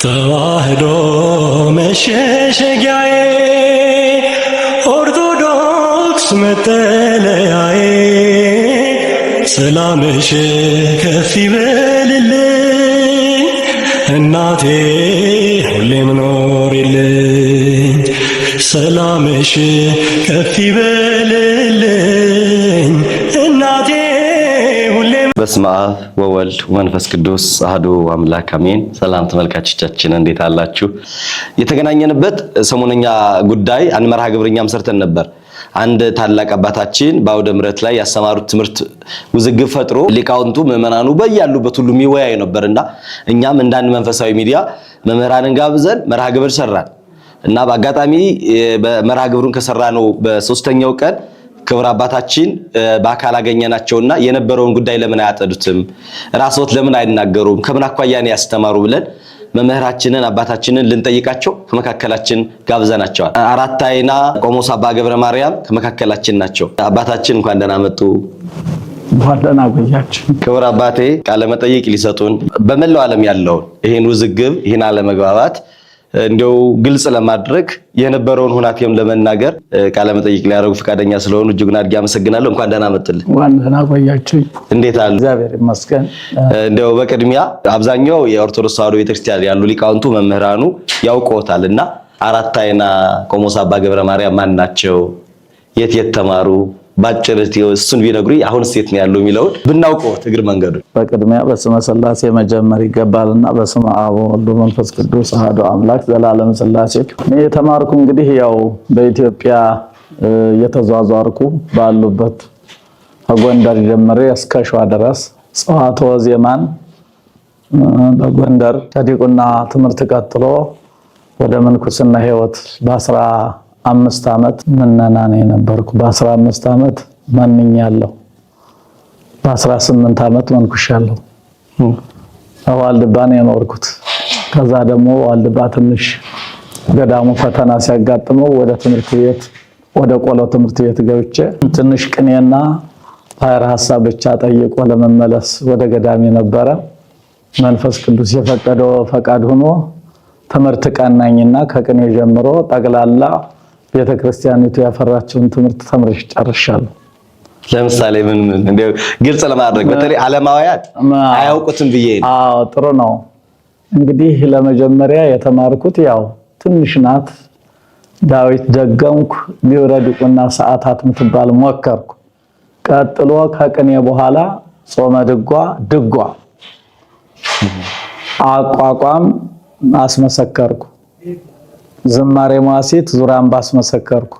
ተዋህዶ መሸሸጊያዬ ኦርቶዶክስ መጠለያዬ ሰላምሽ ከፍ ይበልልኝ እናቴ ሁሌም ኖሪልኝ ሰላምሽ ከፍ ይበልልኝ እናቴ ሁሌም። በስመ አብ ወወልድ ወመንፈስ ቅዱስ አሐዱ አምላክ አሜን። ሰላም ተመልካቾቻችን እንዴት አላችሁ? የተገናኘንበት ሰሞነኛ ጉዳይ አንድ መርሃ ግብርኛም ሰርተን ነበር። አንድ ታላቅ አባታችን በአውደ ምሕረት ላይ ያስተማሩት ትምህርት ውዝግብ ፈጥሮ ሊቃውንቱ ምዕመናኑ በያሉበት ሁሉ የሚወያይ ነበርና እኛም እንዳንድ መንፈሳዊ ሚዲያ መምህራንን ጋብዘን መርሃ ግብር ሰራን እና በአጋጣሚ በመርሃ ግብሩን ከሰራነው በሶስተኛው ቀን ክብር አባታችን በአካል አገኘናቸውና የነበረውን ጉዳይ ለምን አያጠዱትም፣ ራስዎት ለምን አይናገሩም፣ ከምን አኳያ ነው ያስተማሩ ብለን መምህራችንን አባታችንን ልንጠይቃቸው ከመካከላችን ጋብዘናቸዋል። አራት አይና ቆሞስ አባ ገብረ ማርያም ከመካከላችን ናቸው። አባታችን እንኳን ደህና መጡ። ደህና ቆያችሁ። ክብር አባቴ ቃለ መጠይቅ ሊሰጡን በመላው ዓለም ያለውን ይሄን ውዝግብ ይሄን አለመግባባት እንደው ግልጽ ለማድረግ የነበረውን ሁናቴም ለመናገር ቃለ መጠይቅ ሊያደርጉ ፈቃደኛ ስለሆኑ እጅጉን አድርጌ አመሰግናለሁ። እንኳን ደህና መጡልኝ። እንኳን ደህና ቆያችሁ። እንዴት አሉ? እግዚአብሔር ይመስገን። እንደው በቅድሚያ አብዛኛው የኦርቶዶክስ ተዋሕዶ ቤተክርስቲያን ያሉ ሊቃውንቱ መምህራኑ ያውቁታልና አራት አይና ቆሞስ አባ ገብረ ማርያም ማን ናቸው? የት ተማሩ? ባጭር እሱን ቢነግሩኝ አሁንስ የት ነው ያለው የሚለውን ብናውቀው እግር መንገዱ። በቅድሚያ በስመ ሥላሴ መጀመር ይገባልና በስመ አብ ወወልድ ወመንፈስ ቅዱስ አሐዱ አምላክ ዘላለም ሥላሴ። እኔ የተማርኩ እንግዲህ ያው በኢትዮጵያ የተዟዟርኩ ባሉበት ከጎንደር ጀምሬ እስከ ሸዋ ድረስ ጸዋትወ ዜማን በጎንደር ከዲቁና ትምህርት ቀጥሎ ወደ ምንኩስና ሕይወት በ15 ዓመት ምነና ነው የነበርኩ። በ15 ዓመት ማንኛለሁ። በ18 ዓመት መንኩሻለሁ። ዋልድባ ነው የኖርኩት። ከዛ ደግሞ ዋልድባ ትንሽ ገዳሙ ፈተና ሲያጋጥመው ወደ ትምህርት ቤት ወደ ቆሎ ትምህርት ቤት ገብቼ ትንሽ ቅኔና ባሕረ ሐሳብ ብቻ ጠይቆ ለመመለስ ወደ ገዳሚ ነበረ። መንፈስ ቅዱስ የፈቀደው ፈቃድ ሆኖ ትምህርት ቀናኝና ከቅኔ ጀምሮ ጠቅላላ ቤተክርስቲያኒቱ ያፈራችውን ትምህርት ተምሬ ጨርሻለሁ። ለምሳሌ ምን እንደው ግልጽ ለማድረግ በተለይ ዓለማውያን አያውቁትም ብዬ ነው። አዎ ጥሩ ነው። እንግዲህ ለመጀመሪያ የተማርኩት ያው ትንሽ ናት። ዳዊት ደገምኩ፣ ግብረ ዲቁና ሰዓታት ምትባል ሞከርኩ። ቀጥሎ ከቅኔ በኋላ ጾመ ድጓ አቋቋም አስመሰከርኩ። ዝማሬ መዋሥዕት ዙራን ባስመሰከርኩ።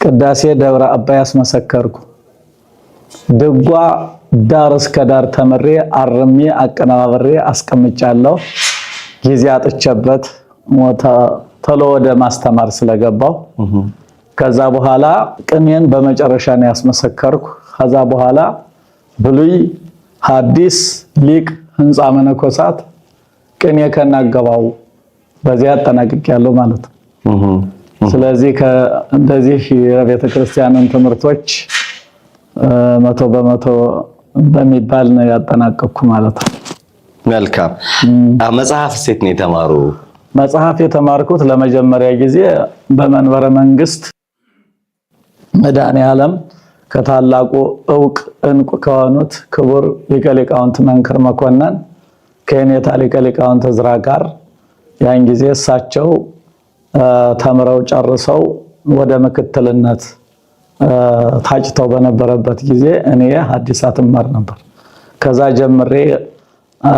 ቅዳሴ ደብረ አባይ አስመሰከርኩ። ድጓ ዳር እስከ ዳር ተምሬ አርሜ አቀናባብሬ አስቀምጫለሁ። ጊዜ አጥቼበት ቶሎ ወደ ማስተማር ስለገባው ከዛ በኋላ ቅኔን በመጨረሻ ነው ያስመሰከርኩ። ከዛ በኋላ ብሉይ ሐዲስ ሊቅ ህንፃ መነኮሳት ቅኔ ከናገባው በዚያ አጠናቅቄያለሁ ማለት ነው። ስለዚህ እንደዚህ የቤተ ክርስቲያንን ትምህርቶች 100% በሚባል ነው ያጠናቀቅኩ ማለት ነው። መልካም። መጽሐፍ ሴት ነው የተማሩ? መጽሐፍ የተማርኩት ለመጀመሪያ ጊዜ በመንበረ መንግስት መድኃኔዓለም ከታላቁ ዕውቅ እንቁ ከሆኑት ክቡር ሊቀ ሊቃውንት መንክር መኮንን ከኔታ ሊቀ ሊቃውንት ዕዝራ ጋር ያን ጊዜ እሳቸው ተምረው ጨርሰው ወደ ምክትልነት ታጭተው በነበረበት ጊዜ እኔ ሐዲሳት እማር ነበር። ከዛ ጀምሬ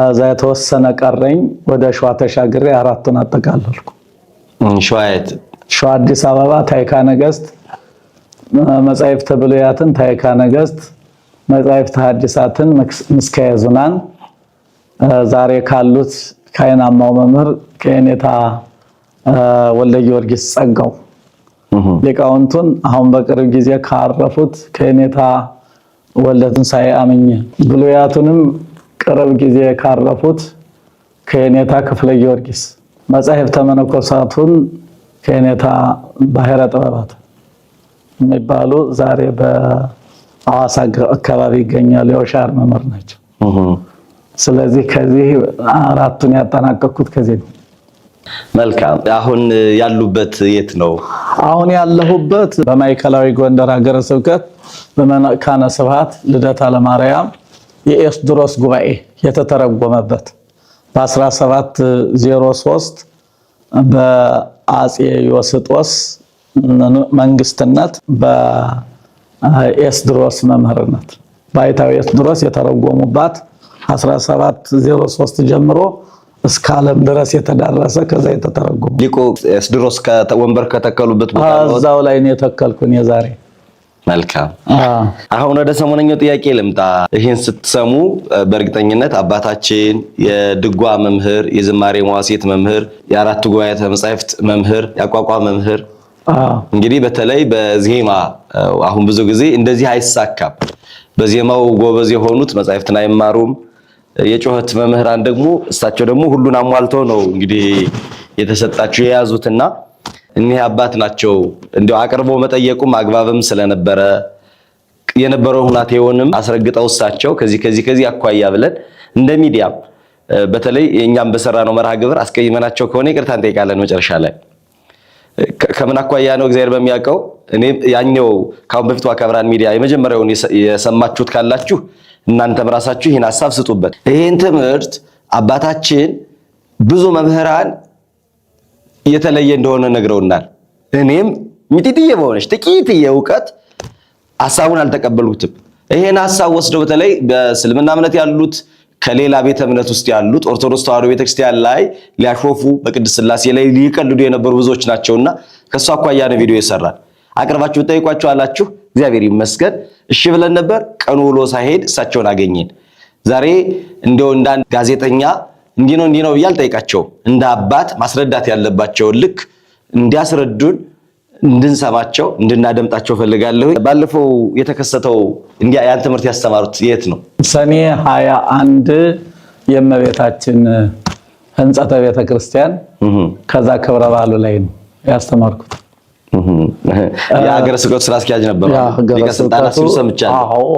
እዛ የተወሰነ ቀረኝ። ወደ ሸዋ ተሻግሬ አራቱን አጠቃለልኩ። ሸዋ አዲስ አበባ ታይካ ነገስት፣ መጻሕፍተ ብሉያትን ታይካ ነገስት፣ መጻሕፍተ ሐዲሳትን ምስካየ ኅዙናን ዛሬ ካሉት ካይናማው መምህር ከኔታ ወልደ ጊዮርጊስ ጸጋው ሊቃውንቱን አሁን በቅርብ ጊዜ ካረፉት ከኔታ ወልደ ትንሣኤ አምኜ ብሉያቱንም ቅርብ ጊዜ ካረፉት ከኔታ ክፍለ ጊዮርጊስ መጻሕፍተ መነኮሳቱን ከኔታ ባሕረ ጥበባት የሚባሉ ዛሬ በሐዋሳ አካባቢ ይገኛሉ። የወሻር መምህር ናቸው ስለዚህ ከዚህ አራቱን ያጠናቀቅኩት ከዚህ ነው። መልካም። አሁን ያሉበት የት ነው? አሁን ያለሁበት በማዕከላዊ ጎንደር ሀገረ ስብከት በመካነ ስብሐት ልደታ ለማርያም የኤስድሮስ ጉባኤ የተተረጎመበት በ1703 በአጼ ዮስጦስ መንግስትነት በኤስድሮስ መምህርነት ባይታዊ ኤስድሮስ የተረጎሙባት 1703 ጀምሮ እስከ ዓለም ድረስ የተዳረሰ ከዛ የተተረጎሙ ሊቁ ኤስድሮስ ወንበር ከተከሉበት ቦታ እዛው ላይ ነው የተከልኩኝ የዛሬ። መልካም። አሁን ወደ ሰሞነኛው ጥያቄ ልምጣ። ይሄን ስትሰሙ በእርግጠኝነት አባታችን የድጓ መምህር፣ የዝማሬ መዋሥዕት መምህር፣ የአራቱ ጉባኤያተ መጻሕፍት መምህር፣ የአቋቋም መምህር እንግዲህ በተለይ በዜማ አሁን ብዙ ጊዜ እንደዚህ አይሳካም። በዜማው ጎበዝ የሆኑት መጻሕፍትን አይማሩም። የጮኸት መምህራን ደግሞ እሳቸው ደግሞ ሁሉን አሟልተው ነው እንግዲህ የተሰጣቸው የያዙትና እኒህ አባት ናቸው። እንዲያው አቅርቦ መጠየቁም አግባብም ስለነበረ የነበረው ሁናቴውንም አስረግጠው እሳቸው ከዚህ አኳያ ብለን እንደ ሚዲያም በተለይ የኛም በሰራነው መርሃ ግብር አስቀይመናቸው ከሆነ ይቅርታ እንጠይቃለን። መጨረሻ ላይ ከምን አኳያ ነው እግዚአብሔር በሚያውቀው። እኔ ያኛው ካሁን በፊት ዋካብራን ሚዲያ የመጀመሪያውን የሰማችሁት ካላችሁ እናንተም ራሳችሁ ይህን ሐሳብ ስጡበት። ይህን ትምህርት አባታችን ብዙ መምህራን የተለየ እንደሆነ ነግረውናል። እኔም ሚጢጥዬ በሆነች ጥቂትዬ ዕውቀት ሐሳቡን አልተቀበልኩትም። ይሄን ሐሳብ ወስደው በተለይ በእስልምና እምነት ያሉት ከሌላ ቤተ እምነት ውስጥ ያሉት ኦርቶዶክስ ተዋሕዶ ቤተክርስቲያን ላይ ሊያሾፉ በቅድስት ሥላሴ ላይ ሊቀልዱ የነበሩ ብዙዎች ናቸውና ከሷ አኳያ ነው ቪዲዮ ይሰራል። አቅርባችሁ ጠይቋቸው አላችሁ። እግዚአብሔር ይመስገን እሺ ብለን ነበር። ቀኑ ውሎ ሳይሄድ እሳቸውን አገኘን። ዛሬ እንደው እንዳንድ ጋዜጠኛ እንዲህ ነው ብዬ አልጠይቃቸውም። እንደ አባት ማስረዳት ያለባቸውን ልክ እንዲያስረዱን እንድንሰማቸው እንድናደምጣቸው ፈልጋለሁ። ባለፈው የተከሰተው ያን ትምህርት ያስተማሩት የት ነው? ሰኔ 21 የእመቤታችን ሕንጸተ ቤተ ክርስቲያን ከዛ ክብረ በዓሉ ላይ ነው ያስተማርኩት። የሀገረ ስብከቱ ስራ አስኪያጅ ነበሩ። ሊቀ ሥልጣናት ሲሉ ሰምቻለሁ። አዎ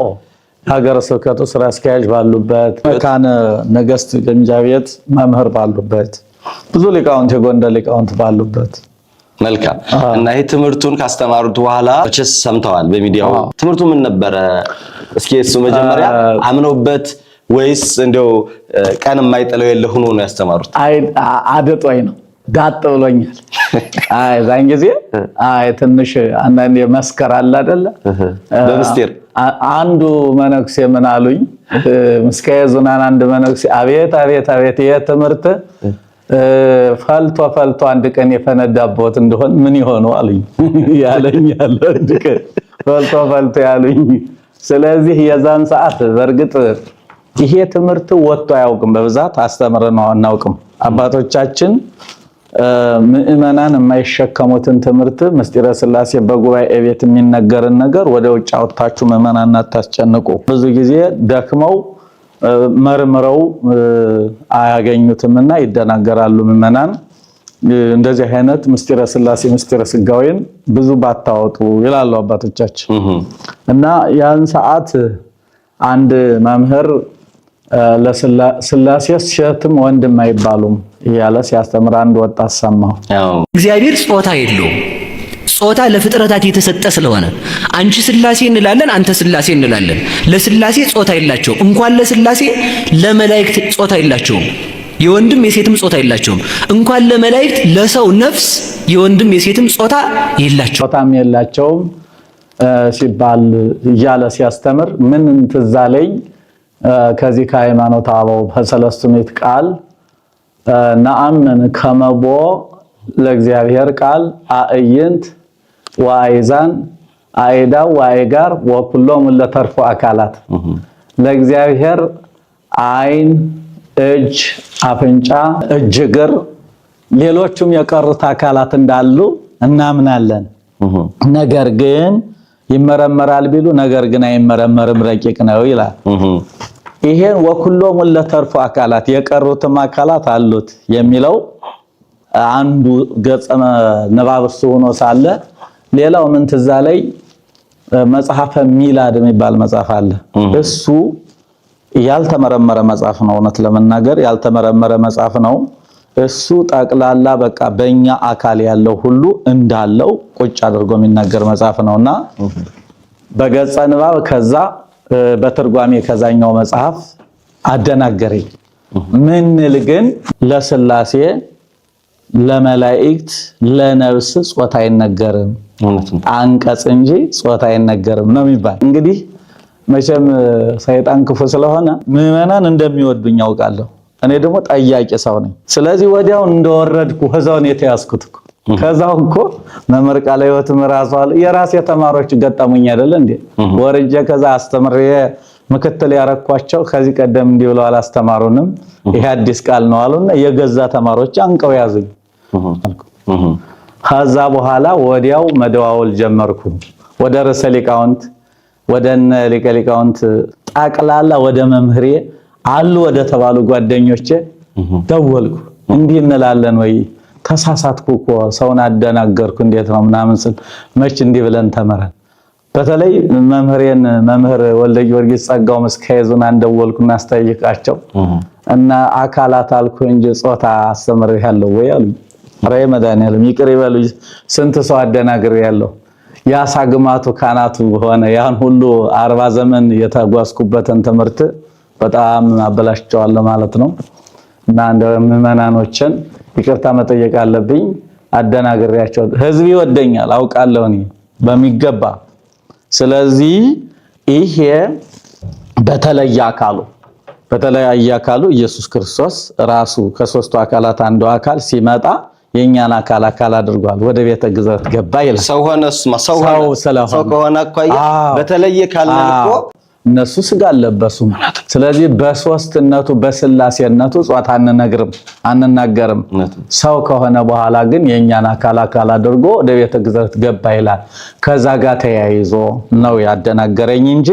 ሀገረ ስብከቱ ስራ አስኪያጅ ባሉበት፣ መካነ ነገሥት ግምጃ ቤት መምህር ባሉበት፣ ብዙ ሊቃውንት የጎንደር ሊቃውንት ባሉበት። መልካም። እና ይሄ ትምህርቱን ካስተማሩት በኋላ እችስ ሰምተዋል በሚዲያው። ትምህርቱ ምን ነበረ? እስኪ እሱ መጀመሪያ አምነውበት ወይስ እንደው ቀን የማይጥለው የለ ሆኖ ነው ያስተማሩት? አድጦኝ ነው ጋጥ ብሎኛል። ዛን ጊዜ ትንሽ አንዳንዴ መስከር አለ አይደለ? በምስጢር አንዱ መነኩሴ ምን አሉኝ? ምስካየ ኅዙናን አንድ መነኩሴ አቤት ይሄ ትምህርት ፈልቶ አንድ ቀን የፈነዳበት እንደሆን ምን ይሆኑ አሉኝ። ያለኝ አንድ ቀን ፈልቶ ያሉኝ። ስለዚህ የዛን ሰዓት በእርግጥ ይሄ ትምህርት ወጥቶ አያውቅም። በብዛት አስተምረን አናውቅም። አባቶቻችን ምእመናን የማይሸከሙትን ትምህርት ምስጢረ ሥላሴ በጉባኤ ቤት የሚነገርን ነገር ወደ ውጭ አውጥታችሁ ምእመናን አታስጨንቁ። ብዙ ጊዜ ደክመው መርምረው አያገኙትምና ይደናገራሉ ምእመናን። እንደዚህ አይነት ምስጢረ ሥላሴ ምስጢረ ሥጋዌን ብዙ ባታወጡ ይላሉ አባቶቻችን። እና ያን ሰዓት አንድ መምህር ለሥላሴ ሴትም ወንድም አይባሉም እያለ ሲያስተምር አንድ ወጣት ሰማሁ። እግዚአብሔር ጾታ የለውም። ጾታ ለፍጥረታት የተሰጠ ስለሆነ አንቺ ሥላሴ እንላለን፣ አንተ ሥላሴ እንላለን። ለሥላሴ ጾታ የላቸውም። እንኳን ለሥላሴ ለመላእክት ጾታ የላቸውም። የወንድም የሴትም ጾታ የላቸውም። እንኳን ለመላእክት ለሰው ነፍስ የወንድም የሴትም ጾታ የላቸውም። ጾታም የላቸውም ሲባል እያለ ሲያስተምር ምን ትዝ አለኝ? ከዚህ ከሃይማኖተ አበው በሰለስቱ ምዕት ቃል ነአምን ከመቦ ለእግዚአብሔር ቃል አእይንት ወአይዛን አይዳው ወአይጋር ወኩሎም ለተርፎ አካላት ለእግዚአብሔር አይን፣ እጅ፣ አፍንጫ፣ እጅ፣ እግር ሌሎችም የቀሩት አካላት እንዳሉ እናምናለን። ነገር ግን ይመረመራል ቢሉ ነገር ግን አይመረመርም ረቂቅ ነው ይላል። ይሄን ወኩሎም ለተርፎ አካላት የቀሩትም አካላት አሉት የሚለው አንዱ ገጸ ንባብ እሱ ሆኖ ሳለ ሌላው ምን ትዝ አለኝ? መጽሐፈ ሚላድ የሚባል መጽሐፍ አለ። እሱ ያልተመረመረ መጽሐፍ ነው። እውነት ለመናገር ያልተመረመረ መጽሐፍ ነው። እሱ ጠቅላላ በቃ በእኛ አካል ያለው ሁሉ እንዳለው ቁጭ አድርጎ የሚናገር መጽሐፍ ነውና በገጸ ንባብ ከዛ በትርጓሜ ከዛኛው መጽሐፍ አደናገረኝ። ምን ግን ለስላሴ ለመላእክት ለነፍስ ጾታ አይነገርም፣ አንቀጽ እንጂ ጾታ አይነገርም ነው የሚባል። እንግዲህ መቼም ሰይጣን ክፉ ስለሆነ ምዕመናን እንደሚወዱኝ ያውቃለሁ። እኔ ደግሞ ጠያቂ ሰው ነኝ። ስለዚህ ወዲያው እንደወረድኩ ህዛውን የተያዝኩት ከዛው እኮ መምህር ቃለ ሕይወት ምራሱ አለ የራሴ ተማሪዎች ገጠሙኝ አይደል እንዴ? ወርጄ ከዛ አስተምሬ ምክትል ያረኳቸው ከዚህ ቀደም እንዲህ ብለው አላስተማሩንም፣ ይሄ አዲስ ቃል ነው አሉና የገዛ ተማሪዎች አንቀው ያዙኝ። ከዛ በኋላ ወዲያው መደዋወል ጀመርኩ ወደ ርዕሰ ሊቃውንት ወደ ሊቀ ሊቃውንት ጠቅላላ ወደ መምህሬ አሉ ወደ ተባሉ ጓደኞቼ ደወልኩ። እንዲህ እንላለን ወይ ተሳሳትኩ እኮ ሰውን አደናገርኩ እንዴት ነው ምናምን ስል መች እንዲህ ብለን ተመረን። በተለይ መምህር ወልደ ጊዮርጊስ ጸጋው መስካየዙን አንደወልኩና አስተያየቃቸው እና አካላት አልኩ እንጂ ጾታ አስተምሬያለሁ ወይ አሉኝ። ኧረ መድኃኒዓለም ይቅር ይበሉኝ፣ ስንት ሰው አደናግሬያለሁ። ያሳግማቱ ካናቱ ሆነ ያን ሁሉ 40 ዘመን የተጓዝኩበትን ትምህርት በጣም አበላሽቸዋለሁ ማለት ነው። እና እንደ ምዕመናኖችን ይቅርታ መጠየቅ አለብኝ። አደናግሬያቸው ህዝብ ይወደኛል አውቃለሁ እኔ በሚገባ። ስለዚህ ይሄ በተለየ አካሉ ኢየሱስ ክርስቶስ ራሱ ከሶስቱ አካላት አንዱ አካል ሲመጣ የኛን አካል አድርጓል። ወደ ቤተ ግዝረት ገባ ይላል። ሰው ከሆነ አኳያ በተለየ ካልን እኮ እነሱ ስጋ አለበሱም። ስለዚህ በሶስትነቱ በስላሴነቱ ጾታ አንናገርም። ሰው ከሆነ በኋላ ግን የኛን አካል አድርጎ ወደ ቤተ ግዝረት ገባ ይላል። ከዛ ጋር ተያይዞ ነው ያደናገረኝ እንጂ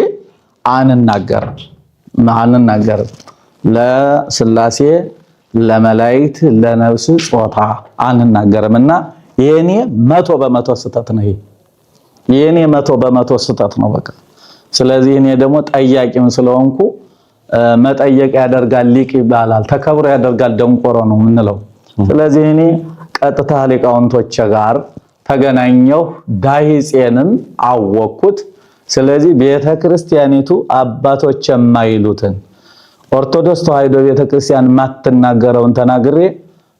አንናገርም። ለስላሴ ለመላእክት ለነፍስ ጾታ አንናገርምና የኔ 100% ስህተት ነው። የኔ 100% ስህተት ነው በቃ። ስለዚህ እኔ ደግሞ ጠያቂም ስለሆንኩ መጠየቅ ያደርጋል ሊቅ ይባላል፣ ተከብሮ ያደርጋል ደንቆሮ ነው የምንለው። ስለዚህ እኔ ቀጥታ ሊቃውንቶች ጋር ተገናኘሁ፣ ዳሂፄንም አወቅኩት። ስለዚህ ቤተክርስቲያኒቱ አባቶች የማይሉትን ኦርቶዶክስ ተዋሕዶ ቤተክርስቲያን ማትናገረውን ተናግሬ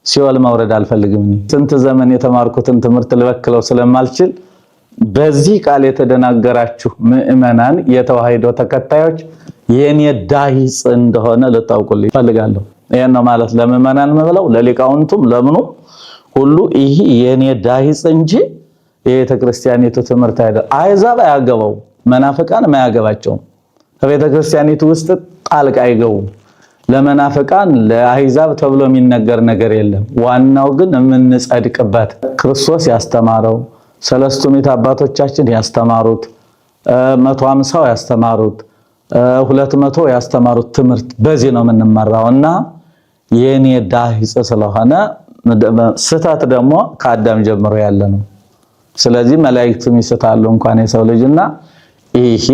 ሲኦል መውረድ አልፈልግም። ስንት ዘመን የተማርኩትን ትምህርት ልበክለው ስለማልችል በዚህ ቃል የተደናገራችሁ ምዕመናን የተዋሕዶ ተከታዮች የኔ ዳሂጽ እንደሆነ ልታውቁልኝ ፈልጋለሁ። ይሄን ነው ማለት ለምዕመናን መብለው ለሊቃውንቱም ለምኑ ሁሉ ይሄ የኔ ዳሂጽ እንጂ የቤተክርስቲያኒቱ ትምህርት አይደለም። አሕዛብ አያገባው፣ መናፍቃን ማያገባቸው በቤተክርስቲያኒቱ ውስጥ ጣልቃ አይገቡም። ለመናፍቃን ለአሕዛብ ተብሎ የሚነገር ነገር የለም። ዋናው ግን የምንጸድቅበት ክርስቶስ ያስተማረው ሰለስቱ ምዕት አባቶቻችን ያስተማሩት 150 ያስተማሩት 200 ያስተማሩት ትምህርት በዚህ ነው የምንመራውና የኔ ዳሂጽ ስለሆነ ስህተት ደግሞ ከአዳም ጀምሮ ያለ ነው። ስለዚህ መላእክቱም ይስታሉ እንኳን የሰው ልጅና ይሄ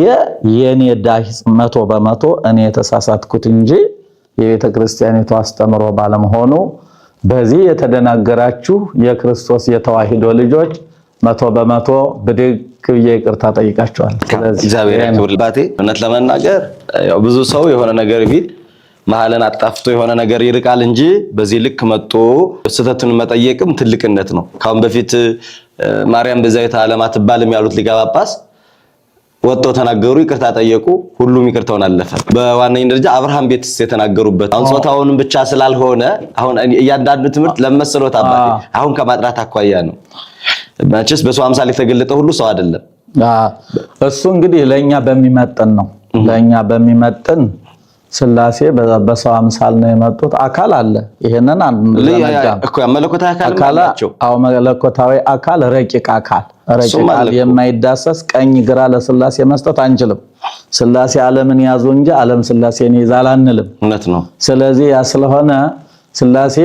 የኔ ዳሂጽ 100% እኔ የተሳሳትኩት እንጂ የቤተ ክርስቲያኒቱ አስተምሮ ባለመሆኑ በዚህ የተደናገራችሁ የክርስቶስ የተዋሕዶ ልጆች 100% ብድግ ብዬ ይቅርታ ጠይቃቸዋል። ስለዚህ እግዚአብሔር ያክብርልባቴ። እውነት ለመናገር ያው ብዙ ሰው የሆነ ነገር ቢል መሐለን አጣፍቶ የሆነ ነገር ይርቃል እንጂ በዚህ ልክ መጥቶ ስህተቱን መጠየቅም ትልቅነት ነው። ካሁን በፊት ማርያም በዛይታ ዓለም አትባልም ያሉት ሊቀ ጳጳስ ወጥቶ ተናገሩ፣ ይቅርታ ጠየቁ፣ ሁሉም ይቅርታውን አለፈ። በዋነኛ ደረጃ አብርሃም ቤትስ የተናገሩበት አሁን ጾታውንም ብቻ ስላልሆነ አሁን እያንዳንዱ ትምህርት ለመሰሎት አባቴ አሁን ከማጥራት አኳያ ነው። መቼስ በሰው አምሳል የተገለጠ ሁሉ ሰው አይደለም። እሱ እንግዲህ ለኛ በሚመጥን ነው። ለኛ በሚመጥን ስላሴ በሰው አምሳል ነው የመጡት። አካል አለ። ይሄንን እኮ መለኮታዊ አካል አላቸው። አዎ መለኮታዊ አካል ረቂቅ አካል የማይዳሰስ ቀኝ ግራ ለስላሴ መስጠት አንችልም። ስላሴ ዓለምን ያዙ እንጂ ዓለም ስላሴን ይዛል አንልም። እውነት ነው። ስለዚህ ያ ስለሆነ ስላሴ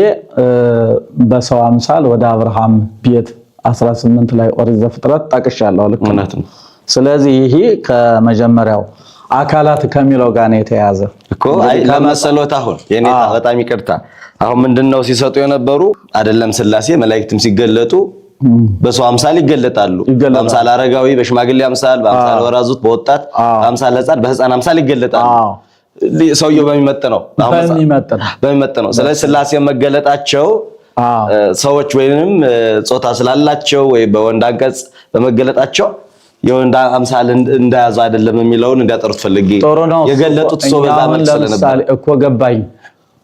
በሰው አምሳል ወደ አብርሃም ቤት 18 ላይ ኦሪት ዘፍጥረት ጠቅሻለሁ። ልክ ነው። ስለዚህ ይሄ ከመጀመሪያው አካላት ከሚለው ጋር ነው የተያዘ እኮ። አይ ለመሰሎት አሁን የኔ በጣም ይቅርታ አሁን ምንድነው ሲሰጡ የነበሩ አይደለም ስላሴ መላእክትም ሲገለጡ በሰው አምሳል ይገለጣሉ። በአምሳል አረጋዊ በሽማግሌ አምሳል በአምሳል ወራዙት በወጣት በአምሳል ሕፃን በሕፃን አምሳል ይገለጣሉ። ሰውየው በሚመጥነው ስለዚህ ስላሴ መገለጣቸው ሰዎች ወይንም ጾታ ስላላቸው ወይ በወንድ አንቀጽ በመገለጣቸው የወንድ አምሳል እንዳያዙ አይደለም የሚለውን እንዲያጠሩት ፈልጌ የገለጡት ሰው በዛ መልክ ስለነበር እኮ ገባኝ።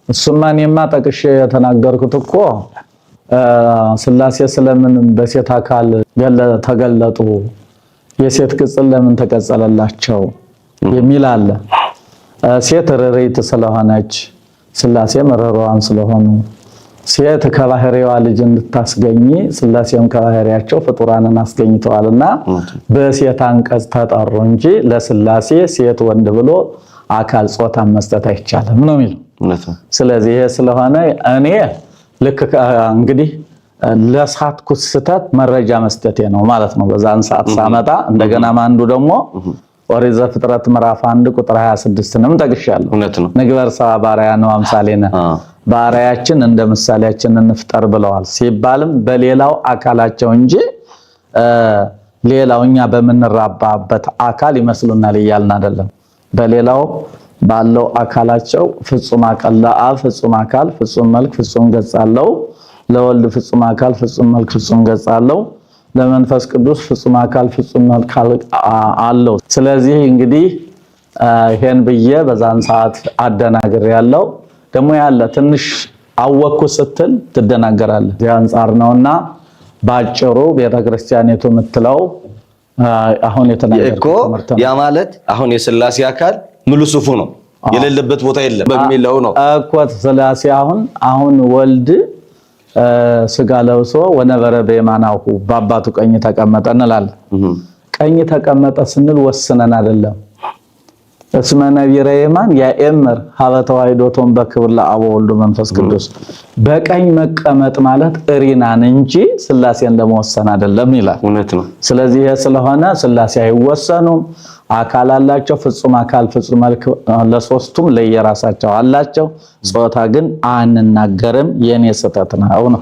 እሱማ እኔማ ጠቅሼ የተናገርኩት እኮ ስላሴ ስለምን በሴት አካል ተገለጡ የሴት ቅጽል ለምን ተቀጸለላቸው የሚል አለ። ሴት ርሪት ስለሆነች ስላሴ መረሯን ስለሆኑ ሴት ከባህሪዋ ልጅ እንድታስገኝ ስላሴም ከባህሪያቸው ፍጡራንን አስገኝተዋልና በሴት አንቀጽ ተጠሩ እንጂ ለስላሴ ሴት ወንድ ብሎ አካል ጾታ መስጠት አይቻልም ነው የሚለው። ስለዚህ ይሄ ስለሆነ እኔ ልክ እንግዲህ ለሳትኩት ስህተት መረጃ መስጠቴ ነው ማለት ነው። በዛን ሰዓት ሳመጣ እንደገና አንዱ ደግሞ ኦሪት ዘፍጥረት ምዕራፍ 1 ቁጥር 26ንም ጠቅሻለሁ። ንግበር ሰብአ በአርአያነ ወአምሳሌነ በአርአያችን እንደ ምሳሌያችን እንፍጠር ብለዋል ሲባልም በሌላው አካላቸው እንጂ ሌላው እኛ በምንራባበት አካል ይመስሉናል እያልን አይደለም። በሌላው ባለው አካላቸው ፍጹም አካል ለአብ ፍጹም አካል ፍጹም መልክ ፍጹም ገጽ አለው። ለወልድ ፍጹም አካል ፍጹም መልክ ፍጹም ገጽ አለው። ለመንፈስ ቅዱስ ፍጹም አካል ፍጹም መልክ አለው። ስለዚህ እንግዲህ ይሄን ብዬ በዛን ሰዓት አደናግር ያለው ደግሞ ያለ ትንሽ አወኩ ስትል ትደናገራለህ። ያ አንፃር ነውና ባጭሩ ቤተክርስቲያኒቱ የምትለው አሁን የተናገርኩት ያ ማለት አሁን የስላሴ አካል ሙሉ ሱፉ ነው የሌለበት ቦታ የለም በሚለው ነው እኮ ስላሴ አሁን ወልድ ስጋ ለብሶ ወነበረ በየማናሁ በአባቱ ቀኝ ተቀመጠ እንላለን። ቀኝ ተቀመጠ ስንል ወስነን አይደለም። እስመ ነቢረ የማን ያእምር ሀበ ተዋሕዶቶም በክብር ለአብ ወወልድ መንፈስ ቅዱስ በቀኝ መቀመጥ ማለት እሪናን እንጂ ስላሴን ለመወሰን አይደለም ይላል። እውነት ነው። ስለዚህ ይሄ ስለሆነ ስላሴ አይወሰኑም። አካል አላቸው ፍጹም አካል ፍጹም መልክ ለሶስቱም ለየራሳቸው አላቸው። ጾታ ግን አንናገርም የኔ ስህተት ነው።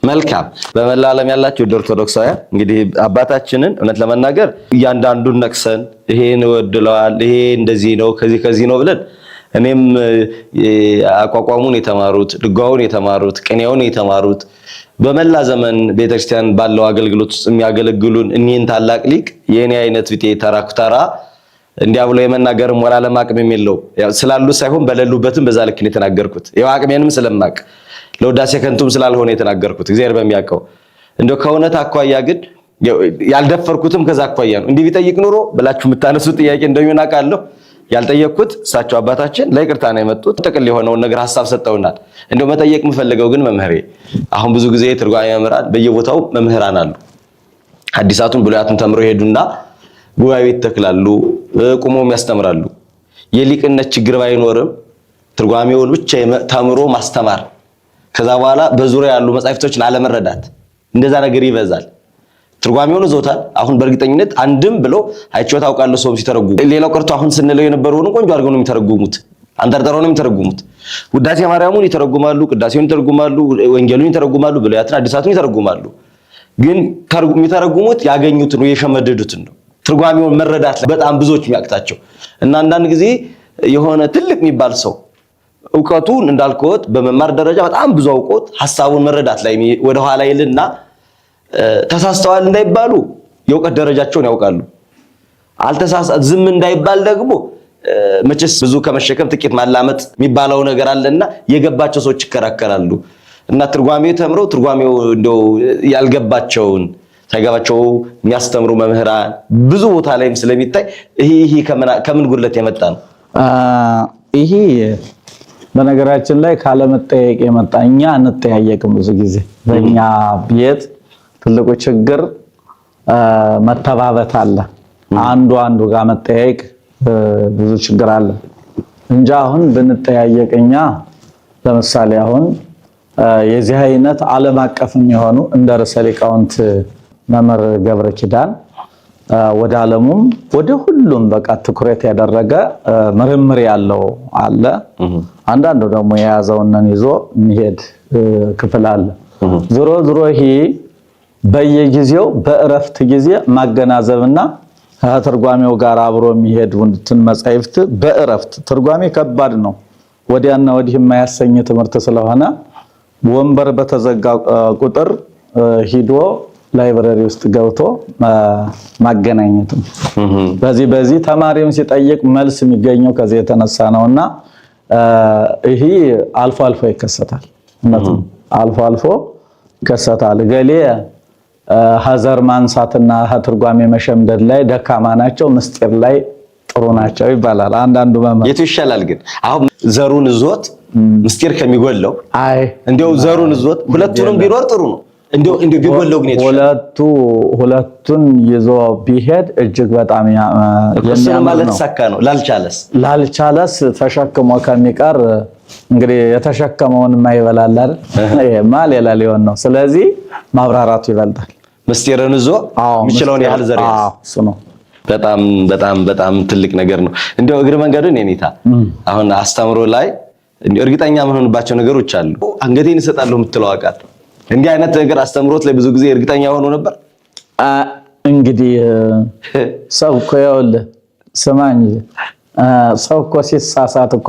መልካም። በመላ ዓለም ያላችሁ ኦርቶዶክሳውያን እንግዲህ አባታችንን እውነት ለመናገር እያንዳንዱን ነክሰን ይሄን ወድለዋል ይሄ እንደዚህ ነው ከዚህ ነው ብለን እኔም አቋቋሙን የተማሩት ድጓውን የተማሩት ቅኔውን የተማሩት በመላ ዘመን ቤተክርስቲያን ባለው አገልግሎት ውስጥ የሚያገለግሉን እኒህን ታላቅ ሊቅ የኔ አይነት ቢጤ ተራኩታራ እንዲያብሎ የመናገር ሞራል ማቅም የሚለው ስላሉ ሳይሆን በሌሉበትም በዛ ልክ ነው የተናገርኩት። ያው አቅሜንም ስለማቅ ለውዳሴ ከንቱም ስላልሆነ የተናገርኩት እግዚአብሔር በሚያቀው እንደው ከእውነት አኳያ ግን ያልደፈርኩትም ከዛ አኳያ ነው። እንዲህ ቢጠይቅ ኑሮ ብላችሁ የምታነሱ ጥያቄ እንደሚሆን አውቃለሁ። ያልጠየቅኩት እሳቸው አባታችን ለይቅርታ ነው የመጡት። ጥቅል የሆነውን ነገር ሐሳብ ሰጠውናል። እንደው መጠየቅ የምፈልገው ግን መምህሬ አሁን ብዙ ጊዜ ትርጓሜ መምህራን በየቦታው መምህራን አሉ። ሐዲሳቱን ብሉያቱን ተምሮ ይሄዱና ጉባኤ ይተክላሉ፣ ቁሞም ያስተምራሉ። የሊቅነት ችግር ባይኖርም ትርጓሜውን ብቻ ተምሮ ማስተማር ከዛ በኋላ በዙሪያ ያሉ መጻሕፍቶችን አለመረዳት እንደዛ ነገር ይበዛል። ትርጓሜውን ዞታል። አሁን በእርግጠኝነት አንድም ብሎ አይቼው ታውቃለህ ሰው ሲተረጉሙ ሌላው ቀርቶ አሁን ስንለው የነበረውን ቆንጆ አድርገው ነው የሚተረጉሙት። አንጠርጥረው ነው የሚተረጉሙት። ውዳሴ ማርያሙን ይተረጉማሉ፣ ቅዳሴውን ይተረጉማሉ፣ ወንጌሉን ይተረጉማሉ፣ ብሉያትን ሐዲሳቱን ይተረጉማሉ። ግን የሚተረጉሙት ያገኙትን ነው የሸመደዱትን ነው። ትርጓሜውን መረዳት ላይ በጣም ብዙዎች የሚያቅታቸው እና አንዳንድ ጊዜ የሆነ ትልቅ የሚባል ሰው ዕውቀቱን እንዳልከውት በመማር ደረጃ በጣም ብዙ አውቆት ሐሳቡን መረዳት ላይ ወደ ኋላ ይልና ተሳስተዋል እንዳይባሉ የዕውቀት ደረጃቸውን ያውቃሉ። ዝም እንዳይባል ደግሞ መቼስ ብዙ ከመሸከም ጥቂት ማላመጥ የሚባለው ነገር አለና የገባቸው ሰዎች ይከራከራሉ። እና ትርጓሜው ተምረው ትርጓሜው እንደው ያልገባቸውን ሳይገባቸው የሚያስተምሩ መምህራን ብዙ ቦታ ላይም ስለሚታይ ይሄ ከምን ጉድለት የመጣ ነው? ይሄ በነገራችን ላይ ካለመጠየቅ የመጣ እኛ እንጠያየቅም። ብዙ ጊዜ በእኛ ቤት ትልቁ ችግር መተባበት አለ። አንዱ ጋር መጠያየቅ ብዙ ችግር አለ እንጂ አሁን ብንጠያየቅኛ ለምሳሌ አሁን የዚህ አይነት ዓለም አቀፍ የሚሆኑ እንደ ርዕሰ ሊቃውንት መምህር ገብረ ኪዳን ወደ ዓለሙም ወደ ሁሉም በቃ ትኩረት ያደረገ ምርምር ያለው አለ። አንዳንዱ ደግሞ የያዘውን ይዞ የሚሄድ ክፍል አለ። ዞሮ ይሄ በየጊዜው በእረፍት ጊዜ ማገናዘብና ከትርጓሜው ጋር አብሮ የሚሄዱትን መጻሕፍት በእረፍት ትርጓሜ ከባድ ነው። ወዲያና ወዲህ የማያሰኝ ትምህርት ስለሆነ ወንበር በተዘጋ ቁጥር ሂዶ ላይብረሪ ውስጥ ገብቶ ማገናኘት ነው። በዚህ ተማሪም ሲጠይቅ መልስ የሚገኘው ከዚህ የተነሳ ነውና ይሄ አልፎ አልፎ ይከሰታል። እነቱም አልፎ ይከሰታል። ገሌ ሀዘር ማንሳትና ትርጓሜ መሸምደድ ላይ ደካማ ናቸው፣ ምስጢር ላይ ጥሩ ናቸው ይባላል። አንዳንዱ መምህር የቱ ይሻላል ግን? አሁን ዘሩን ዞት ምስጢር ከሚጎለው እንደው ዘሩን ዞት ሁለቱንም ቢኖር ጥሩ ነው። እንደው ቢጎለው ግን ሁለቱን ይዞ ቢሄድ እጅግ በጣም የሚያምር ማለት ሰካ ነው። ላልቻለስ ተሸክሞ ከሚቀር እንግዲህ የተሸከመውን የማይበላል አይደል? ይሄማ ሌላ ሊሆን ነው። ስለዚህ ማብራራቱ ይበልጣል። ምስጢርን ይዞ የሚችለውን ያህል ዘር ያዝ እሱ ነው። በጣም ትልቅ ነገር ነው። እንደው እግረ መንገዱን የኔታ አሁን አስተምሮ ላይ እርግጠኛ የምንሆንባቸው ነገሮች አሉ። አንገቴን እሰጣለሁ የምትለው አቃት እንዲህ አይነት ነገር አስተምሮት ላይ ብዙ ጊዜ እርግጠኛ ሆኖ ነበር። እንግዲህ ሰው እኮ ይኸውልህ ስማኝ፣ ሰው እኮ ሲሳሳት እኮ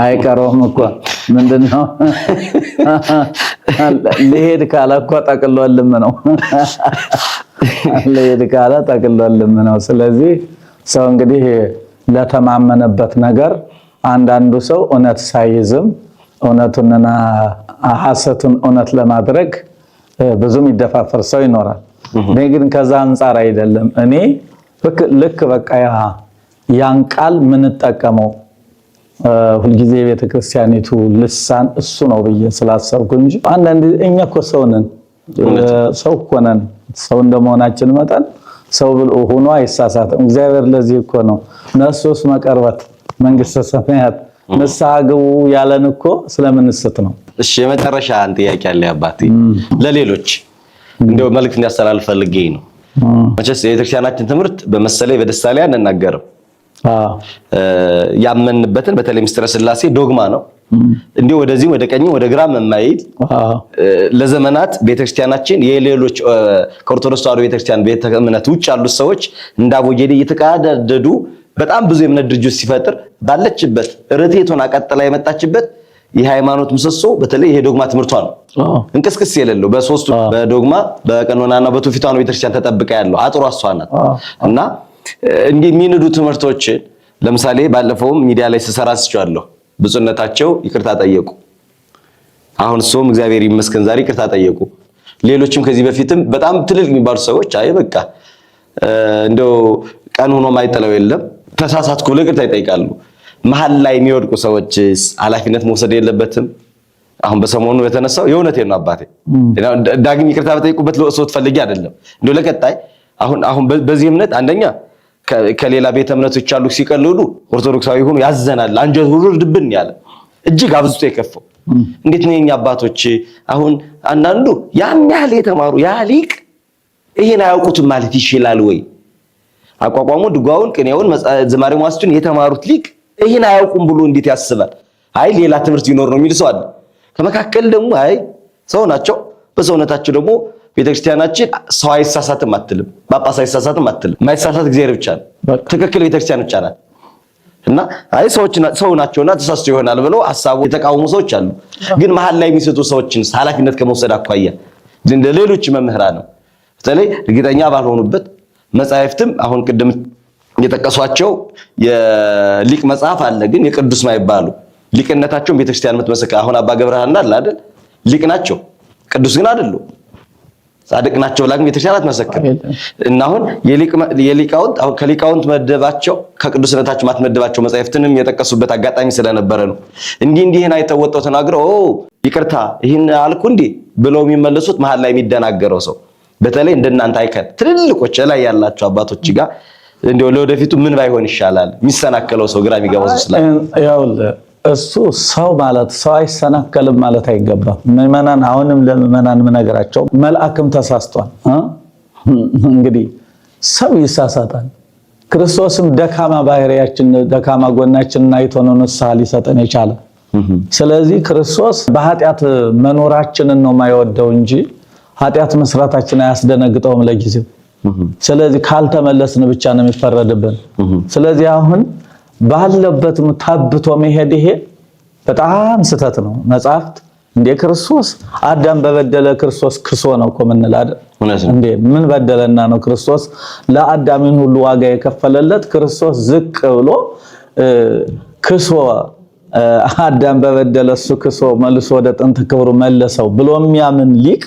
አይቀረውም እኮ ምንድነው ልሄድ ካለ እኮ ጠቅሎልም ነው ልሄድ ካለ ጠቅሎልም ነው። ስለዚህ ሰው እንግዲህ ለተማመነበት ነገር አንዳንዱ ሰው እውነት ሳይዝም እውነቱንና ሐሰቱን እውነት ለማድረግ ብዙም ይደፋፈር ሰው ይኖራል። እኔ ግን ከዛ አንፃር አይደለም። እኔ ልክ በቃ ያን ቃል ምን ተጠቀመው ሁልጊዜ ቤተክርስቲያኒቱ ልሳን እሱ ነው ብዬ ስላሰብኩ እንጂ አንዳንድ እኛ እኮ ሰው ነን፣ ሰው እንደመሆናችን መጠን ሰው ሆኖ አይሳሳትም። እግዚአብሔር ለዚህ እኮ ነው ነሱስ መቀርበት መንግስተ ሰማያት ንስሐ ግቡ ያለን እኮ ስለምንስት ነው። እሺ የመጨረሻ አንድ ጥያቄ አለ አባቴ፣ ለሌሎች እንደው መልእክት እንዲያስተላልፍ ፈልጌ ነው። መቼስ የቤተክርስቲያናችን ትምህርት በመሰለኝ በደስታ ላይ አንናገርም። ያመንበትን በተለይ ምስጢረ ሥላሴ ዶግማ ነው። እንዲሁ ወደዚህ ወደ ቀኝ ወደ ግራ የማይል ለዘመናት ቤተክርስቲያናችን የሌሎች ከኦርቶዶክስ ተዋሕዶ ቤተክርስቲያን ቤተ እምነት ውጭ ያሉት ሰዎች እንዳቦጌዴ እየተቃዳደዱ በጣም ብዙ የእምነት ድርጅት ሲፈጥር ባለችበት ርቴቶን አቀጥላ የመጣችበት የሃይማኖት ምሰሶ በተለይ ይሄ ዶግማ ትምህርቷ ነው። እንቅስቅስ የሌለው በሶስቱ በዶግማ በቀኖናና በትውፊቷ ነው ቤተክርስቲያን ተጠብቃ ያለው አጥሯ እሷ ናት። እና እንዲህ የሚንዱ ትምህርቶች ለምሳሌ ባለፈውም ሚዲያ ላይ ስሰራ ስቻለሁ። ብፁዕነታቸው ይቅርታ ጠየቁ። አሁን እሱም እግዚአብሔር ይመስገን ዛሬ ይቅርታ ጠየቁ። ሌሎችም ከዚህ በፊትም በጣም ትልልቅ የሚባሉ ሰዎች አይ በቃ እንደው ቀን ሆኖ ማይጠለው የለም ተሳሳትኩ ብለው ይቅርታ ይጠይቃሉ። መሀል ላይ የሚወድቁ ሰዎችስ ኃላፊነት መውሰድ የለበትም? አሁን በሰሞኑ የተነሳው የእውነቴን ነው አባቴ ዳግም ይቅርታ በጠይቁበት ለእሱ ትፈልጊ አይደለም እንደው ለቀጣይ አሁን በዚህ እምነት አንደኛ ከሌላ ቤተ እምነቶች አሉ ሲቀልሉ ኦርቶዶክሳዊ ሆኖ ያዘናል። አንጀት ሁሉ ድብን ያለ እጅግ አብዝቶ የከፈው እንዴት ነው የኛ አባቶች አሁን አንዳንዱ ያን ያህል የተማሩ ያ ሊቅ ይሄን አያውቁትም ማለት ይችላል ወይ? አቋቋሙ ድጓውን ቅኔውን ዝማሬ ማስቱን የተማሩት ሊቅ ይሄን አያውቁም ብሎ እንዴት ያስባል? አይ ሌላ ትምህርት ይኖር ነው የሚል ሰው አለ። ከመካከል ደግሞ አይ ሰው ናቸው በሰውነታቸው ደግሞ ቤተክርስቲያናችን ሰው አይሳሳትም አትልም፣ ጳጳስ አይሳሳትም አትልም። የማይሳሳት እግዚአብሔር ብቻ ነው። ትክክል ቤተክርስቲያን ብቻ ናት። እና አይ ሰው ናቸውና ተሳስቶ ይሆናል ብለው ሐሳቡ የተቃወሙ ሰዎች አሉ። ግን መሀል ላይ የሚሰጡ ሰዎችን ኃላፊነት ከመውሰድ አኳያ እንደ ሌሎች መምህራን ነው በተለይ እርግጠኛ ባልሆኑበት መጻሕፍትም አሁን ቅድም የጠቀሷቸው የሊቅ መጽሐፍ አለ። ግን የቅዱስ ማይባሉ ሊቅነታቸውን ቤተክርስቲያን የምትመሰክር አሁን አባ ገብረሃና አለ አይደል? ሊቅ ናቸው፣ ቅዱስ ግን አይደሉም። ጻድቅ ናቸው ላግም ቤተክርስቲያን አትመሰክር። እና አሁን የሊቃውንት አሁን ከሊቃውንት መደባቸው ከቅዱስነታቸው ማትመደባቸው መጻሕፍትንም የጠቀሱበት አጋጣሚ ስለነበረ ነው። እንዲህን አይተወጣው ተናግረው ይቅርታ ይሄን አልኩ እንዴ ብለው የሚመለሱት መሀል ላይ የሚደናገረው ሰው በተለይ እንደናንተ አይከን ትልልቆች ላይ ያላቸው አባቶች ጋር እንደው ለወደፊቱ ምን ባይሆን ይሻላል የሚሰናከለው ሰው ግራ የሚገባው ሰው ስላለ ያው እሱ ሰው ማለት ሰው አይሰናከልም ማለት አይገባም። ምዕመናን አሁንም ለምዕመናን ምነግራቸው መልአክም ተሳስቷል። እንግዲህ ሰው ይሳሳታል። ክርስቶስም ደካማ ባህሪያችን ደካማ ጎናችንን አይቶ ነው ንስሐ ሊሰጠን የቻለ። ስለዚህ ክርስቶስ በኃጢአት መኖራችንን ነው የማይወደው እንጂ ኃጢአት መስራታችን አያስደነግጠውም ለጊዜው። ስለዚህ ካልተመለስን ብቻ ነው የሚፈረድብን። ስለዚህ አሁን ባለበትም ታብቶ መሄድ ይሄ በጣም ስተት ነው። መጽሐፍት እንደ ክርስቶስ አዳም በበደለ ክርስቶስ ክሶ ነው እኮ ምን እንላለን እንዴ? ምን በደለና ነው ክርስቶስ ለአዳምን ሁሉ ዋጋ የከፈለለት? ክርስቶስ ዝቅ ብሎ ክሶ አዳም በበደለ እሱ ክሶ መልሶ ወደ ጥንት ክብሩ መለሰው ብሎ የሚያምን ሊቅ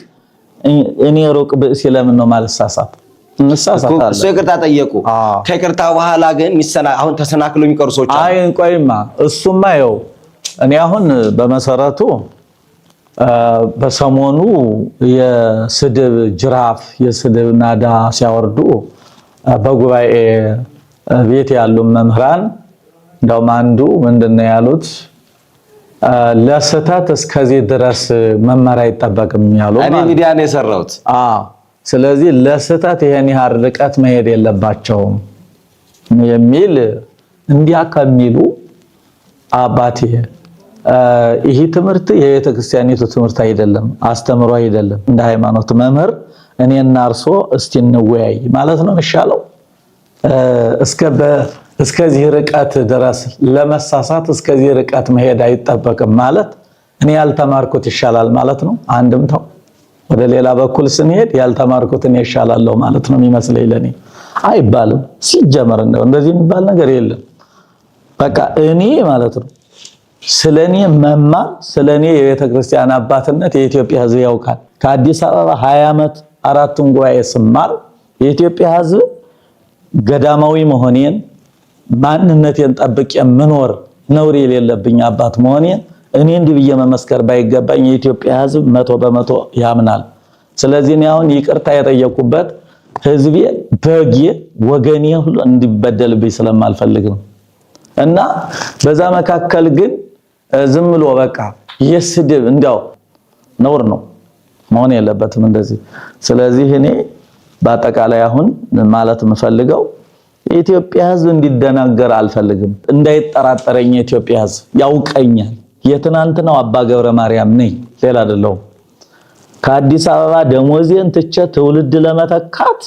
እኔ ሩቅ ብእሲ ለምን ነው ማልሳሳት? እንሳሳታለን። እሱ ይቅርታ ጠየቁ። ከይቅርታ በኋላ ግን አሁን ተሰናክሎ የሚቀሩ ሰዎች አሉ። አይ ቆይማ እሱማ ይኸው እኔ አሁን በመሰረቱ በሰሞኑ የስድብ ጅራፍ የስድብ ናዳ ሲያወርዱ በጉባኤ ቤት ያሉ መምህራን እንደውም አንዱ ምንድነው ያሉት? ለስተት እስከዚህ ድረስ መመሪያ አይጠበቅም ያሉ እኔ ሚዲያ ነው የሰራሁት። ስለዚህ ለስተት ይሄን ያህል ርቀት መሄድ የለባቸውም የሚል እንዲያ ከሚሉ አባቴ ይሄ ትምህርት የቤተ ክርስቲያኒቱ ትምህርት አይደለም፣ አስተምሮ አይደለም። እንደ ሃይማኖት መምህር እኔና እርሶ እስቲ እንወያይ ማለት ነው የሚሻለው። እስከዚህ ርቀት ድረስ ለመሳሳት እስከዚህ ርቀት መሄድ አይጠበቅም ማለት እኔ ያልተማርኩት ይሻላል ማለት ነው። አንድም ተው ወደ ሌላ በኩል ስንሄድ ያልተማርኩት እኔ ይሻላለሁ ማለት ነው የሚመስለኝ። ለኔ አይባልም ሲጀመር እንደዚህ የሚባል ነገር የለም። በቃ እኔ ማለት ነው ስለኔ መማር ስለኔ የቤተ ክርስቲያን አባትነት የኢትዮጵያ ሕዝብ ያውቃል። ከአዲስ አበባ 20 ዓመት አራቱን ጉባኤ ስማር የኢትዮጵያ ሕዝብ ገዳማዊ መሆኔን ማንነቴን ጠብቄ ምኖር ነውር የሌለብኝ አባት መሆኔን እኔ እንዲህ ብዬ መመስከር ባይገባኝ የኢትዮጵያ ሕዝብ 100% ያምናል። ስለዚህ እኔ አሁን ይቅርታ የጠየቁበት ሕዝቤ በጌ ወገኔ ሁሉ እንዲበደልብኝ ስለማልፈልግ ነው። እና በዛ መካከል ግን ዝም ብሎ በቃ የስድብ እንዲያው ነውር ነው መሆን የለበትም እንደዚህ። ስለዚህ እኔ በአጠቃላይ አሁን ማለት የምፈልገው የኢትዮጵያ ሕዝብ እንዲደናገር አልፈልግም። እንዳይጠራጠረኝ የኢትዮጵያ ሕዝብ ያውቀኛል። የትናንትናው አባ ገብረ ማርያም ነኝ፣ ሌላ አይደለሁም። ከአዲስ አበባ ደሞዜን ትቼ ትውልድ ለመተካት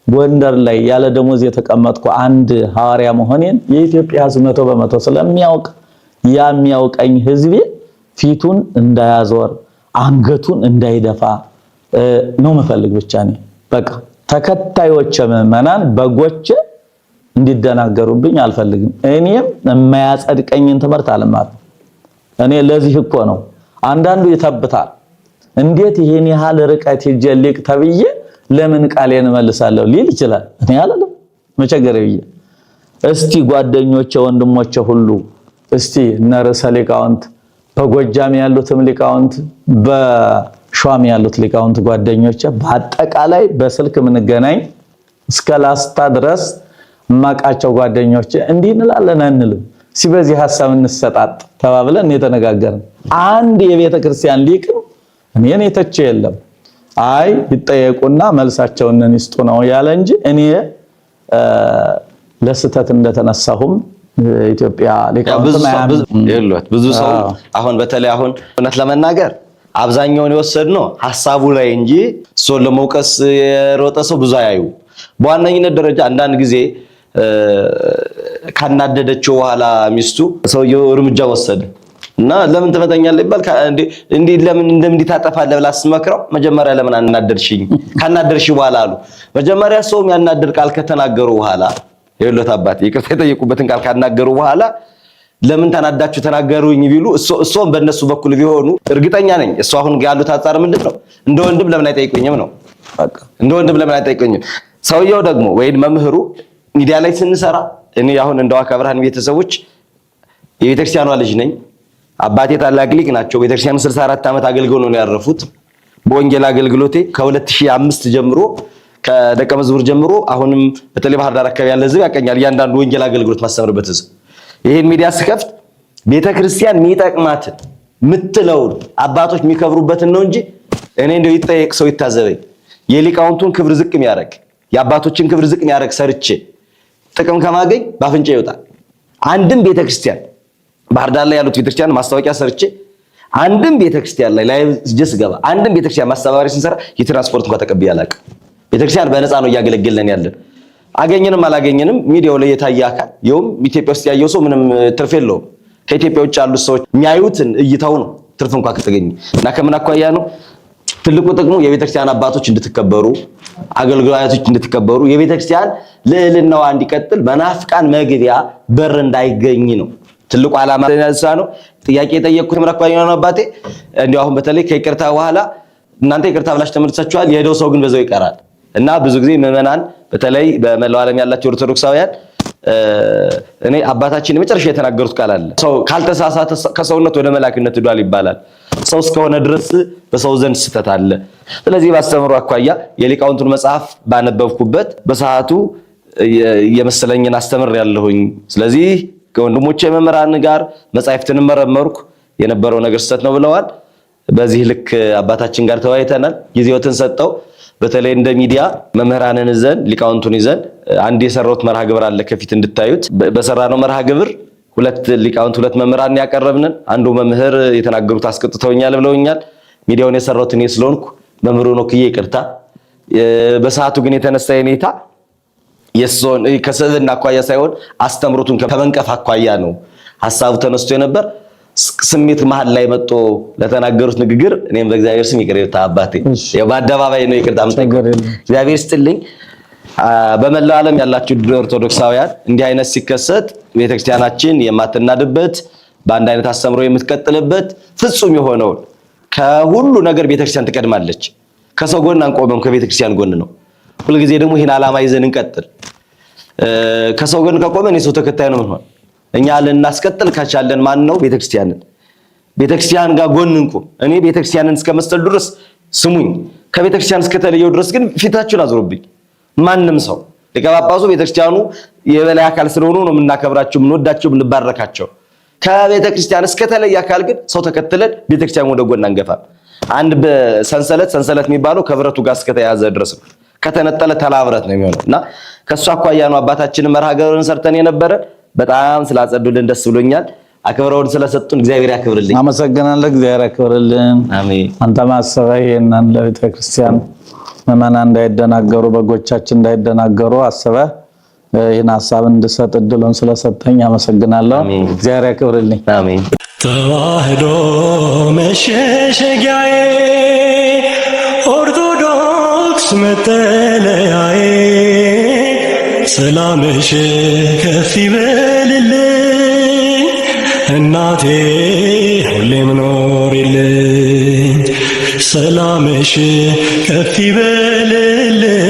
ጎንደር ላይ ያለ ደሞዝ የተቀመጥኩ አንድ ሐዋርያ መሆኔን የኢትዮጵያ ሕዝብ 100% ስለሚያውቅ የሚያውቀኝ ሕዝቤ ፊቱን እንዳያዞር አንገቱን እንዳይደፋ ነው መፈልግ ብቻ ነኝ። በቃ ተከታዮች ምዕመናን በጎች እንዲደናገሩብኝ አልፈልግም። እኔም የማያጸድቀኝን ትምህርት አልማርም። እኔ ለዚህ እኮ ነው አንዳንዱ ይተብታል። እንዴት ይሄን ያህል ርቀት ይጀልቅ ተብዬ ለምን ቃሌን እመልሳለሁ ሊል ይችላል። እኔ አላለም መቸገር ብዬ እስቲ ጓደኞቼ ወንድሞቼ ሁሉ እስቲ እነ ርዕሰ ሊቃውንት በጎጃም ያሉትም ሊቃውንት በሸዋም ያሉት ሊቃውንት ጓደኞቼ በአጠቃላይ በስልክ ምንገናኝ እስከ ላስታ ድረስ ማቃቸው ጓደኞቼ እንዲህ እንላለን አንልም። ሲበዚህ ሐሳብ እንሰጣጥ ተባብለን የተነጋገርን አንድ የቤተ ክርስቲያን ሊቅ እኔን የተቸ የለም። አይ ይጠየቁና መልሳቸውን ይስጡ ነው ያለ እንጂ እኔ ለስተት እንደተነሳሁም ኢትዮጵያ ብዙ ሰው አሁን በተለይ አሁን እውነት ለመናገር አብዛኛውን የወሰድነው ሐሳቡ ላይ እንጂ ሰው ለመውቀስ የሮጠ ሰው ብዙ አያዩ። በዋነኝነት ደረጃ አንዳንድ ጊዜ ካናደደችው በኋላ ሚስቱ ሰውየው እርምጃ ወሰደ እና ለምን ትመታኛለህ ይባል እንዴ ለምን እንደምን ታጠፋለህ ብላ አስመክረው መጀመሪያ ለምን አናደርሽኝ ካናደርሽ በኋላ አሉ። መጀመሪያ ሰው የሚያናደር ቃል ከተናገሩ በኋላ የወለት አባት ይቅርታ የጠየቁበትን ቃል ካናገሩ በኋላ ለምን ተናዳችሁ ተናገሩኝ ቢሉ እሱም በእነሱ በኩል ቢሆኑ እርግጠኛ ነኝ እሱ አሁን ያሉት አጻር ምንድነው እንደ ወንድም ለምን አይጠይቁኝም ነው በቃ እንደ ወንድም ለምን አይጠይቁኝም። ሰውየው ደግሞ ወይም መምህሩ ሚዲያ ላይ ስንሰራ እኔ አሁን እንደው አከብራን ቤተሰቦች የቤተክርስቲያኗ ልጅ ነኝ። አባቴ ታላቅ ሊቅ ናቸው። ቤተክርስቲያን 64 ዓመት አገልግሎ ነው ያረፉት። በወንጌል አገልግሎቴ ከ2005 ጀምሮ ከደቀ መዝሙር ጀምሮ አሁንም በተለይ ባህር ዳር አካባቢ ያለ ሕዝብ ያቀኛል። እያንዳንዱ ወንጌል አገልግሎት ማስተምርበት ሕዝብ ይሄን ሚዲያ ስከፍት ቤተክርስቲያን የሚጠቅማትን ምትለውን አባቶች የሚከብሩበትን ነው እንጂ እኔ እንደው ይጠየቅ ሰው ይታዘበኝ የሊቃውንቱን ክብር ዝቅ የሚያደርግ የአባቶችን ክብር ዝቅ የሚያደርግ ሰርቼ ጥቅም ከማገኝ ባፍንጫ ይወጣል። አንድም ቤተክርስቲያን ባህር ዳር ላይ ያሉት ቤተክርስቲያን ማስታወቂያ ሰርቼ አንድም ቤተክርስቲያን ላይ ጀስ ገባ አንድም ቤተክርስቲያን ማስተባበሪያ ስንሰራ የትራንስፖርት እንኳን ተቀብዬ አላውቅም። ቤተክርስቲያን በነፃ ነው እያገለገለን ያለን። አገኘንም አላገኘንም ሚዲያው ላይ የታየ አካል ይኸውም ኢትዮጵያ ውስጥ ያየው ሰው ምንም ትርፍ የለውም። ከኢትዮጵያ ውጭ ያሉት ሰዎች የሚያዩትን እይታው ነው ትርፍ እንኳን ከተገኘ እና ከምን አኳያ ነው ትልቁ ጥቅሙ የቤተክርስቲያን አባቶች እንድትከበሩ አገልጋዮች እንድትከበሩ የቤተክርስቲያን ልዕልናዋ እንዲቀጥል መናፍቃን መግቢያ በር እንዳይገኝ ነው ትልቁ ዓላማ ነው። ጥያቄ የጠየቅኩት ከምን አኳያ ነው አባቴ እንዲያው አሁን በተለይ ከይቅርታ በኋላ እናንተ ይቅርታ ብላችሁ ተመልሳችኋል። የሄደው ሰው ግን በዛው ይቀራል እና ብዙ ጊዜ ምዕመናን በተለይ በመላው ዓለም ያላቸው ኦርቶዶክሳውያን እኔ አባታችን የመጨረሻ የተናገሩት ቃል አለ። ሰው ካልተሳሳተ ከሰውነት ወደ መላክነት ሄዷል ይባላል። ሰው እስከሆነ ድረስ በሰው ዘንድ ስተት አለ። ስለዚህ ባስተምሩ አኳያ የሊቃውንቱን መጽሐፍ ባነበብኩበት በሰዓቱ የመሰለኝን አስተምር ያለሁኝ። ስለዚህ ከወንድሞቼ መምህራን ጋር መጻሕፍትን መረመርኩ። የነበረው ነገር ስተት ነው ብለዋል። በዚህ ልክ አባታችን ጋር ተወያይተናል። ጊዜዎትን ሰጠው። በተለይ እንደ ሚዲያ መምህራንን ይዘን ሊቃውንቱን ይዘን አንድ የሰራሁት መርሃ ግብር አለ ከፊት እንድታዩት። በሰራነው መርሃ ግብር ሁለት ሊቃውንት ሁለት መምህራን ያቀረብንን አንዱ መምህር የተናገሩት አስቀጥተውኛል ብለውኛል። ሚዲያውን የሰራሁት እኔ ስለሆንኩ መምህሩ ነው ክዬ ይቅርታ። በሰዓቱ ግን የተነሳ የኔታ የሶን ከስዕልና አኳያ ሳይሆን አስተምሮቱን ከመንቀፍ አኳያ ነው ሐሳቡ ተነስቶ የነበር። ስሜት መሃል ላይ መጥቶ ለተናገሩት ንግግር እኔም በእግዚአብሔር ስም ይቅርታ አባቴ በአደባባይ ነው ይቅርታ አምጠቀው እግዚአብሔር ይስጥልኝ። በመላው ዓለም ያላችሁ ኦርቶዶክሳውያን እንዲህ አይነት ሲከሰት ቤተክርስቲያናችን የማትናድበት በአንድ አይነት አስተምሮ የምትቀጥልበት ፍጹም የሆነው ከሁሉ ነገር ቤተክርስቲያን ትቀድማለች። ከሰው ጎን አንቆምም፣ ከቤተክርስቲያን ጎን ነው። ሁልጊዜ ደግሞ ይሄን ዓላማ ይዘን እንቀጥል። ከሰው ጎን ከቆመን የሰው ተከታይ ነው ማለት እኛ ልናስቀጥል ካቻለን ማን ነው? ቤተክርስቲያንን። ቤተክርስቲያን ጋር ጎን እንቁም። እኔ ቤተክርስቲያንን እስከመስጠት ድረስ ስሙኝ፣ ከቤተክርስቲያን እስከተለየው ድረስ ግን ፊታችሁን አዙሩብኝ። ማንም ሰው ሊቀ ጳጳሱ ቤተክርስቲያኑ የበላይ አካል ስለሆኑ ነው የምናከብራቸው፣ የምንወዳቸው፣ የምንባረካቸው። ከቤተክርስቲያን እስከተለየ አካል ግን ሰው ተከትለን ቤተክርስቲያን ወደ ጎን አንገፋም። አንድ ሰንሰለት የሚባለው ከብረቱ ጋር እስከተያዘ ድረስ ነው። ከተነጠለ ተላብረት ነው የሚሆነው እና ከሷ አኳያ ነው አባታችንን መርሃ ግብርን ሰርተን የነበረ። በጣም ስላጸዱልን ደስ ብሎኛል። አክብረውን ስለሰጡን እግዚአብሔር ያክብርልኝ። አመሰግናለሁ። እግዚአብሔር ያክብርልን። አሜን። አንተ ማሰባይ የናን ለቤተ ክርስቲያን መመናን እንዳይደናገሩ በጎቻችን እንዳይደናገሩ አስበህ ይህን ሐሳብ እንድሰጥ እድሉን ስለሰጠኝ አመሰግናለሁ። እግዚአብሔር ያክብርልኝ። አሜን። ተዋህዶ መሸሸጊያዬ ኦርቶዶክስ መጠለያዬ ሰላምሽ ከፍ ይበልልኝ እናቴ ሁሌም ኖሪልኝ ሰላምሽ ከፍ ይበልልኝ